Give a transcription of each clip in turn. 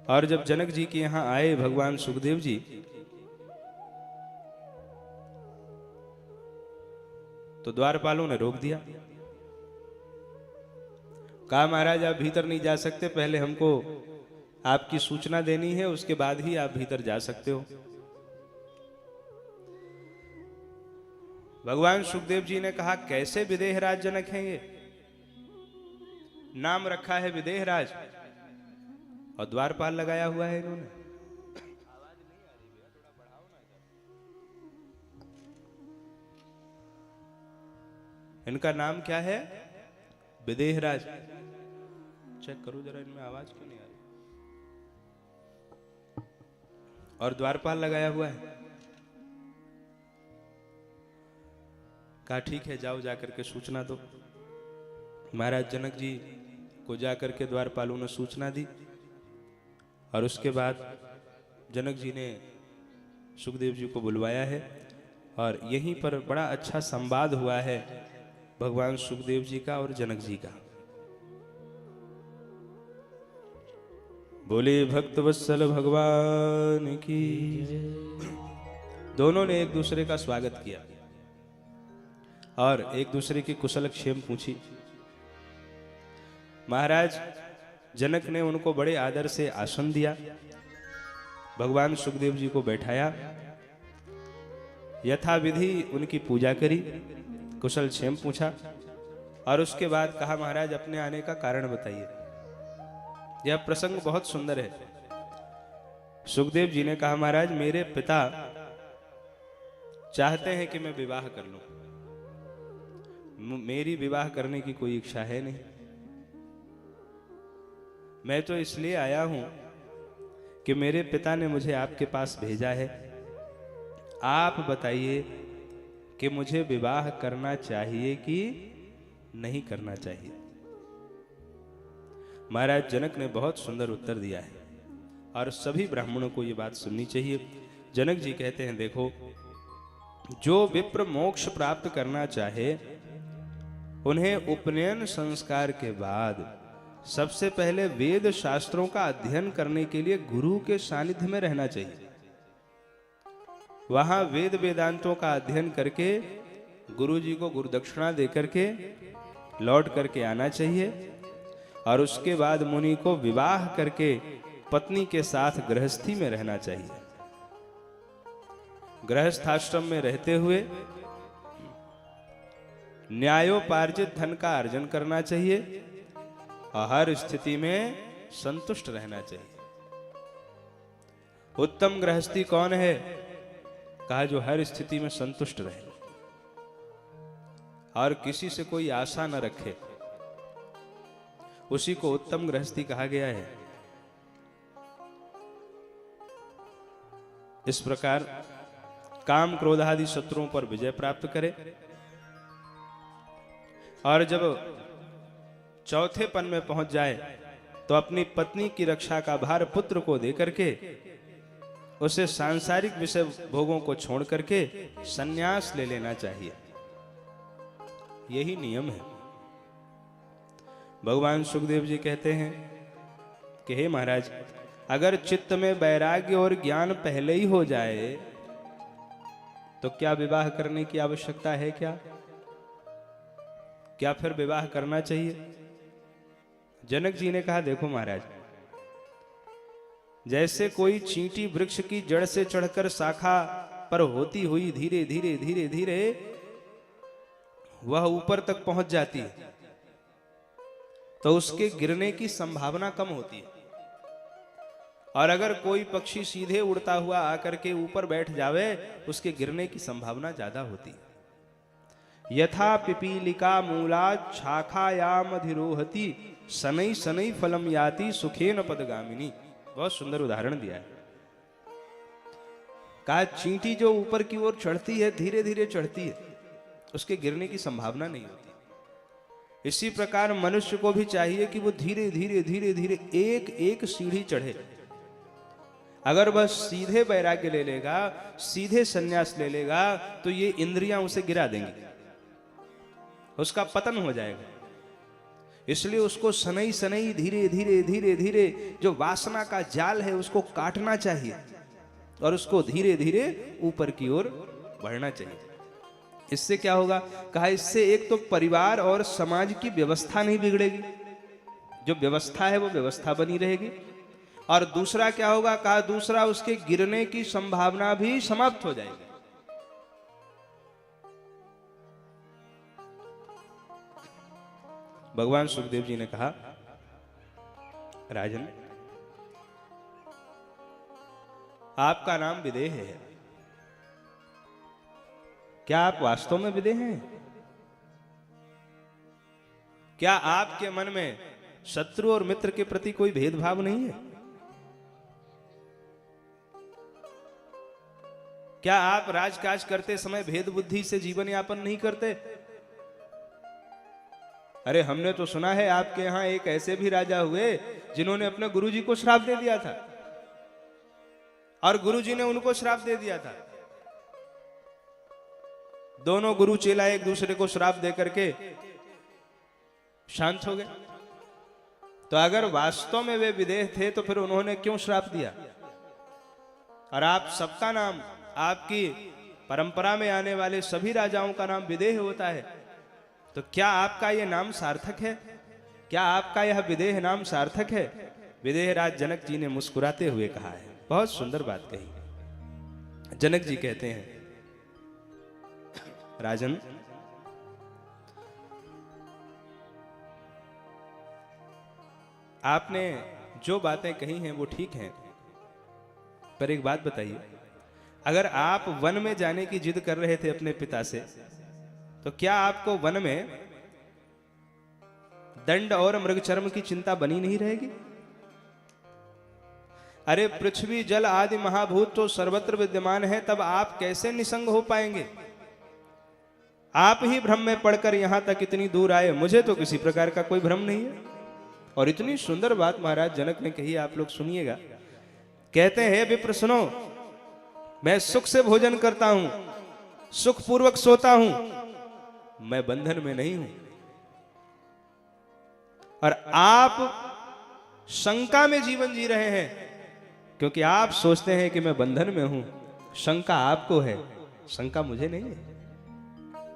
और जब जनक जी के यहां आए भगवान सुखदेव जी, तो द्वारपालों ने रोक दिया। कहा महाराज आप भीतर नहीं जा सकते, पहले हमको आपकी सूचना देनी है, उसके बाद ही आप भीतर जा सकते हो। भगवान सुखदेव जी ने कहा कैसे विदेहराज जनक हैं ये, नाम रखा है विदेहराज और द्वारपाल लगाया हुआ है इन्होंने। इनका नाम क्या है? विदेहराज। चेक करो जरा इनमें आवाज क्यों नहीं आ रही। और द्वारपाल लगाया हुआ है। कहा ठीक है जाओ जाकर के सूचना दो। महाराज जनक जी को जाकर के द्वारपालों ने सूचना दी और उसके बाद जनक जी ने सुखदेव जी को बुलवाया है और यहीं पर बड़ा अच्छा संवाद हुआ है भगवान सुखदेव जी का और जनक जी का। बोले भक्त वत्सल भगवान की। दोनों ने एक दूसरे का स्वागत किया और एक दूसरे की कुशल क्षेम पूछी। महाराज जनक ने उनको बड़े आदर से आसन दिया, भगवान सुखदेव जी को बैठाया, यथाविधि उनकी पूजा करी, कुशल क्षेम पूछा और उसके बाद कहा महाराज अपने आने का कारण बताइए। यह प्रसंग बहुत सुंदर है। सुखदेव जी ने कहा महाराज मेरे पिता चाहते हैं कि मैं विवाह कर लूं, मेरी विवाह करने की कोई इच्छा है नहीं। मैं तो इसलिए आया हूं कि मेरे पिता ने मुझे आपके पास भेजा है। आप बताइए कि मुझे विवाह करना चाहिए कि नहीं करना चाहिए। महाराज जनक ने बहुत सुंदर उत्तर दिया है और सभी ब्राह्मणों को यह बात सुननी चाहिए। जनक जी कहते हैं देखो, जो विप्र मोक्ष प्राप्त करना चाहे उन्हें उपनयन संस्कार के बाद सबसे पहले वेद शास्त्रों का अध्ययन करने के लिए गुरु के सानिध्य में रहना चाहिए। वहां वेद वेदांतों का अध्ययन करके गुरु जी को गुरुदक्षिणा देकर के लौट करके आना चाहिए और उसके बाद मुनि को विवाह करके पत्नी के साथ गृहस्थी में रहना चाहिए। गृहस्थाश्रम में रहते हुए न्यायोपार्जित धन का अर्जन करना चाहिए और हर स्थिति में संतुष्ट रहना चाहिए। उत्तम गृहस्थी कौन है? कहा जो हर स्थिति में संतुष्ट रहे और किसी से कोई आशा न रखे, उसी को उत्तम गृहस्थी कहा गया है। इस प्रकार काम क्रोध आदि शत्रुओं पर विजय प्राप्त करे और जब चौथे पन में पहुंच जाए तो अपनी पत्नी की रक्षा का भार पुत्र को देकर के उसे सांसारिक विषय भोगों को छोड़ करके संन्यास ले लेना चाहिए। यही नियम है। भगवान सुखदेव जी कहते हैं कि हे महाराज, अगर चित्त में वैराग्य और ज्ञान पहले ही हो जाए तो क्या विवाह करने की आवश्यकता है? क्या फिर विवाह करना चाहिए? जनक जी ने कहा देखो महाराज, जैसे कोई चींटी वृक्ष की जड़ से चढ़कर शाखा पर होती हुई धीरे धीरे धीरे धीरे वह ऊपर तक पहुंच जाती है तो उसके गिरने की संभावना कम होती है, और अगर कोई पक्षी सीधे उड़ता हुआ आकर के ऊपर बैठ जावे उसके गिरने की संभावना ज्यादा होती है। यथा पिपीलिका मूलात् शाखायाम अधिरोहति शनै शनै फलम याति सुखेन पदगामिनी। बहुत सुंदर उदाहरण दिया है। कहा चींटी जो ऊपर की ओर चढ़ती है, धीरे धीरे चढ़ती है, उसके गिरने की संभावना नहीं होती। इसी प्रकार मनुष्य को भी चाहिए कि वो धीरे धीरे धीरे धीरे एक एक सीढ़ी चढ़े। अगर वह सीधे वैराग्य ले लेगा, सीधे संन्यास ले लेगा तो ये इंद्रियां उसे गिरा देंगी, उसका पतन हो जाएगा। इसलिए उसको सनई सनई धीरे धीरे धीरे धीरे जो वासना का जाल है उसको काटना चाहिए और उसको धीरे धीरे ऊपर की ओर बढ़ना चाहिए। इससे क्या होगा? कहा इससे एक तो परिवार और समाज की व्यवस्था नहीं बिगड़ेगी, जो व्यवस्था है वो व्यवस्था बनी रहेगी, और दूसरा क्या होगा? कहा दूसरा उसके गिरने की संभावना भी समाप्त हो जाएगी। भगवान सुखदेव जी ने कहा, राजन आपका नाम विदेह है, क्या आप वास्तव में विदेह हैं? क्या आपके मन में शत्रु और मित्र के प्रति कोई भेदभाव नहीं है? क्या आप राजकाज करते समय भेद बुद्धि से जीवन यापन नहीं करते? अरे हमने तो सुना है आपके यहां एक ऐसे भी राजा हुए जिन्होंने अपने गुरुजी को श्राप दे दिया था और गुरुजी ने उनको श्राप दे दिया था। दोनों गुरु चेला एक दूसरे को श्राप दे करके शांत हो गए। तो अगर वास्तव में वे विदेह थे तो फिर उन्होंने क्यों श्राप दिया? और आप सबका नाम, आपकी परंपरा में आने वाले सभी राजाओं का नाम विदेह होता है, तो क्या आपका यह नाम सार्थक है? क्या आपका यह विदेह नाम सार्थक है? विदेह राज जनक जी ने मुस्कुराते हुए कहा है। बहुत सुंदर बात कही। जनक जी कहते हैं, राजन आपने जो बातें कही हैं वो ठीक हैं, पर एक बात बताइए, अगर आप वन में जाने की जिद कर रहे थे अपने पिता से, तो क्या आपको वन में दंड और मृगचर्म की चिंता बनी नहीं रहेगी? अरे पृथ्वी जल आदि महाभूत तो सर्वत्र विद्यमान है, तब आप कैसे निसंग हो पाएंगे? आप ही भ्रम में पड़कर यहां तक इतनी दूर आए, मुझे तो किसी प्रकार का कोई भ्रम नहीं है। और इतनी सुंदर बात महाराज जनक ने कही, आप लोग सुनिएगा। कहते हैं, विप्र सुनो, मैं सुख से भोजन करता हूं, सुखपूर्वक सोता हूं, मैं बंधन में नहीं हूं। और आप शंका में जीवन जी रहे हैं, क्योंकि आप सोचते हैं कि मैं बंधन में हूं। शंका आपको है, शंका मुझे नहीं है।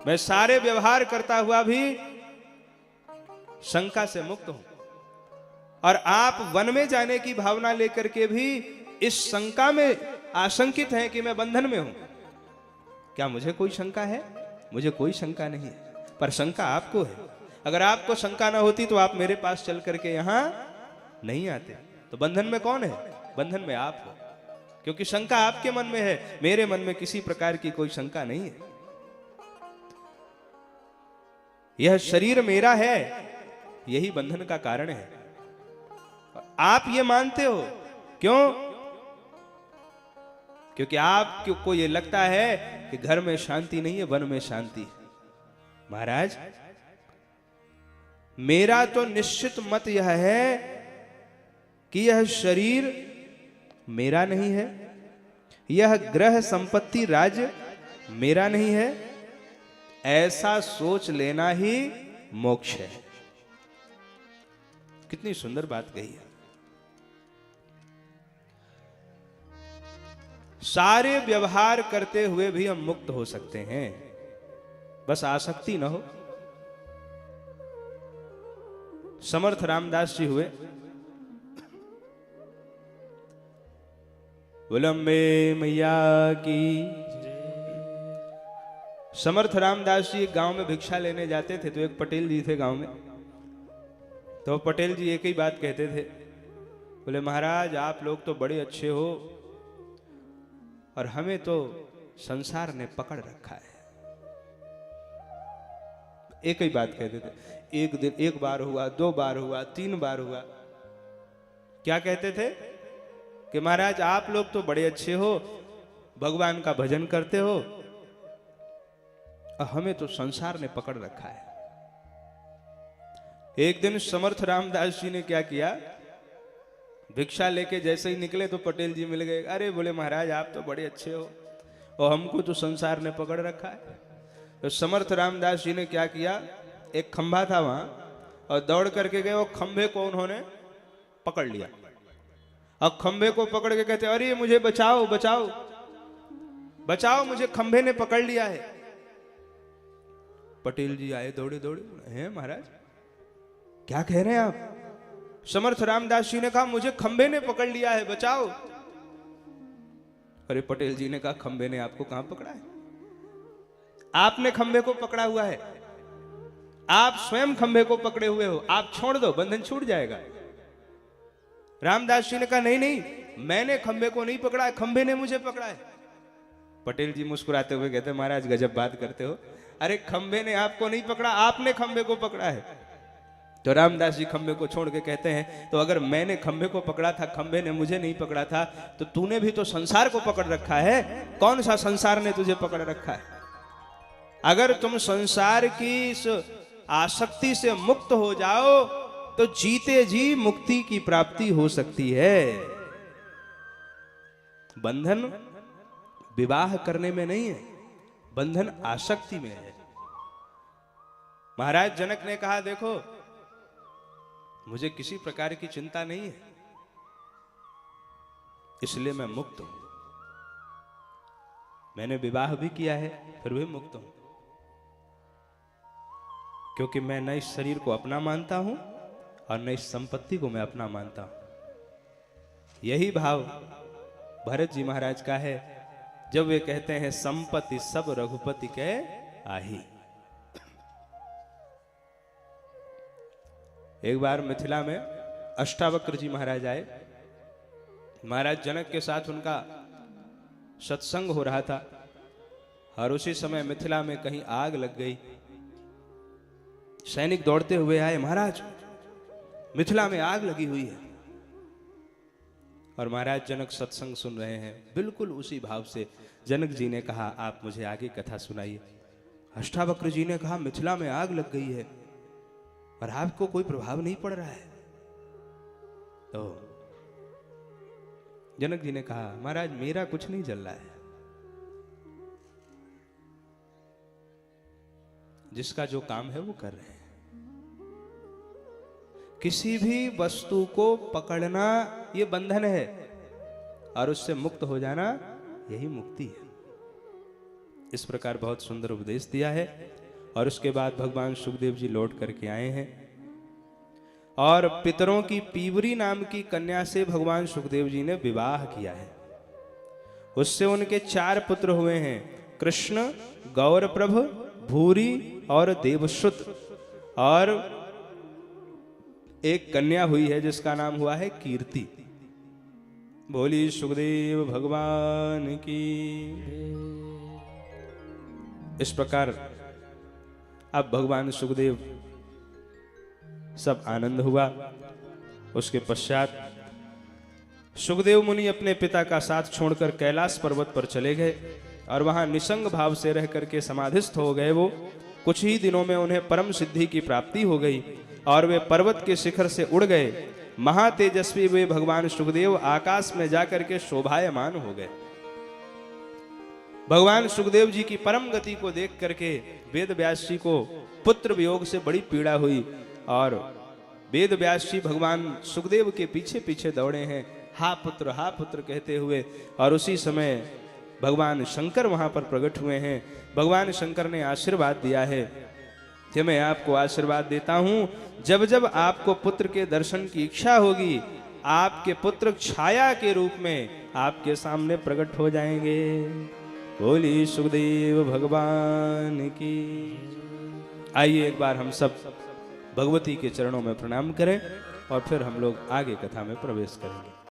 मैं सारे व्यवहार करता हुआ भी शंका से मुक्त हूं, और आप वन में जाने की भावना लेकर के भी इस शंका में आशंकित हैं कि मैं बंधन में हूं। क्या मुझे कोई शंका है? मुझे कोई शंका नहीं है, पर शंका आपको है। अगर आपको शंका ना होती तो आप मेरे पास चल करके यहां नहीं आते। तो बंधन में कौन है? बंधन में आप हो, क्योंकि शंका आपके मन में है, मेरे मन में किसी प्रकार की कोई शंका नहीं है। यह शरीर मेरा है, यही बंधन का कारण है। आप ये मानते हो, क्यों? क्योंकि आपको ये लगता है कि घर में शांति नहीं है, वन में शांति है। महाराज, मेरा तो निश्चित मत यह है कि यह शरीर मेरा नहीं है, यह ग्रह संपत्ति राज्य मेरा नहीं है। ऐसा सोच लेना ही मोक्ष है। कितनी सुंदर बात कही है। सारे व्यवहार करते हुए भी हम मुक्त हो सकते हैं, बस आसक्ति न हो। समर्थ रामदास जी हुए, विलंबे मैया की। समर्थ रामदास जी एक गांव में भिक्षा लेने जाते थे, तो एक पटेल जी थे गांव में। तो पटेल जी एक ही बात कहते थे, बोले महाराज आप लोग तो बड़े अच्छे हो, और हमें तो संसार ने पकड़ रखा है। एक ही बात कहते थे। एक दिन एक बार हुआ, 2 बार हुआ, 3 बार हुआ। क्या कहते थे कि महाराज आप लोग तो बड़े अच्छे हो, भगवान का भजन करते हो, और हमें तो संसार ने पकड़ रखा है। एक दिन समर्थ रामदास जी ने क्या किया, भिक्षा लेके जैसे ही निकले तो पटेल जी मिल गए। अरे बोले महाराज आप तो बड़े अच्छे हो, और हमको तो संसार ने पकड़ रखा है। तो समर्थ रामदास जी ने क्या किया, एक खंभा था वहां, और दौड़ करके गए और खंभे को उन्होंने पकड़ लिया। अब खंभे को पकड़ के कहते अरे मुझे बचाओ बचाओ बचाओ, मुझे खंभे ने पकड़ लिया है। पटेल जी आए दौड़े दौड़े, हैं महाराज क्या कह रहे हैं आप? समर्थ रामदास जी ने कहा मुझे खंभे ने पकड़ लिया है, बचाओ। अरे पटेल जी ने कहा खंभे ने आपको कहां पकड़ा है? आपने खंभे को पकड़ा हुआ है, आप स्वयं खंभे को पकड़े हुए हो, आप छोड़ दो बंधन छूट जाएगा। रामदास जी ने कहा नहीं नहीं, मैंने खंभे को नहीं पकड़ा है, खंभे ने मुझे पकड़ा है। पटेल जी मुस्कुराते हुए कहते महाराज गजब बात करते हो, अरे खंभे ने आपको नहीं पकड़ा, आपने खंभे को पकड़ा है। तो रामदास जी खंभे को छोड़ के कहते हैं तो अगर मैंने खंभे को पकड़ा था, खंभे ने मुझे नहीं पकड़ा था, तो तूने भी तो संसार को पकड़ रखा है। कौन सा संसार ने तुझे पकड़ रखा है? अगर तुम संसार की इस आसक्ति से मुक्त हो जाओ तो जीते जी मुक्ति की प्राप्ति हो सकती है। बंधन विवाह करने में नहीं है, बंधन आसक्ति में है। महाराज जनक ने कहा देखो मुझे किसी प्रकार की चिंता नहीं है, इसलिए मैं मुक्त हूं। मैंने विवाह भी किया है फिर भी मुक्त हूं, क्योंकि मैं न इस शरीर को अपना मानता हूं और न इस संपत्ति को मैं अपना मानता हूं। यही भाव भरत जी महाराज का है जब वे कहते हैं संपत्ति सब रघुपति के आही। एक बार मिथिला में अष्टावक्र जी महाराज आए। महाराज जनक के साथ उनका सत्संग हो रहा था और उसी समय मिथिला में कहीं आग लग गई। सैनिक दौड़ते हुए आए, महाराज मिथिला में आग लगी हुई है। और महाराज जनक सत्संग सुन रहे हैं। बिल्कुल उसी भाव से जनक जी ने कहा आप मुझे आगे कथा सुनाइए। अष्टावक्र जी ने कहा मिथिला में आग लग गई है और आपको कोई प्रभाव नहीं पड़ रहा है। तो जनक जी ने कहा महाराज मेरा कुछ नहीं जल रहा है, जिसका जो काम है वो कर रहे हैं। किसी भी वस्तु को पकड़ना ये बंधन है और उससे मुक्त हो जाना यही मुक्ति है। इस प्रकार बहुत सुंदर उपदेश दिया है। और उसके बाद भगवान सुखदेव जी लौट करके आए हैं और पितरों की पीवरी नाम की कन्या से भगवान सुखदेव जी ने विवाह किया है। उससे उनके 4 पुत्र हुए हैं, कृष्ण, गौरप्रभ, भूरी और देवश्रुत। और एक कन्या हुई है जिसका नाम हुआ है कीर्ति। बोली सुखदेव भगवान की। इस प्रकार अब भगवान सुखदेव सब आनंद हुआ। उसके पश्चात सुखदेव मुनि अपने पिता का साथ छोड़कर कैलाश पर्वत पर चले गए और वहां निसंग भाव से रह करके समाधिस्थ हो गए। वो कुछ ही दिनों में उन्हें परम सिद्धि की प्राप्ति हो गई और वे पर्वत के शिखर से उड़ गए। महातेजस्वी वे भगवान सुखदेव आकाश में जाकर के शोभायमान हो गए। भगवान सुखदेव जी की परम गति को देख करके वेद व्यास जी को पुत्र वियोग से बड़ी पीड़ा हुई और वेद व्यास जी भगवान सुखदेव के पीछे पीछे दौड़े हैं, हा पुत्र कहते हुए। और उसी समय भगवान शंकर वहां पर प्रकट हुए हैं। भगवान शंकर ने आशीर्वाद दिया है कि मैं आपको आशीर्वाद देता हूं, जब जब आपको पुत्र के दर्शन की इच्छा होगी, आपके पुत्र छाया के रूप में आपके सामने प्रकट हो जाएंगे। बोली सुखदेव भगवान की। आइए एक बार हम सब भगवती के चरणों में प्रणाम करें और फिर हम लोग आगे कथा में प्रवेश करेंगे।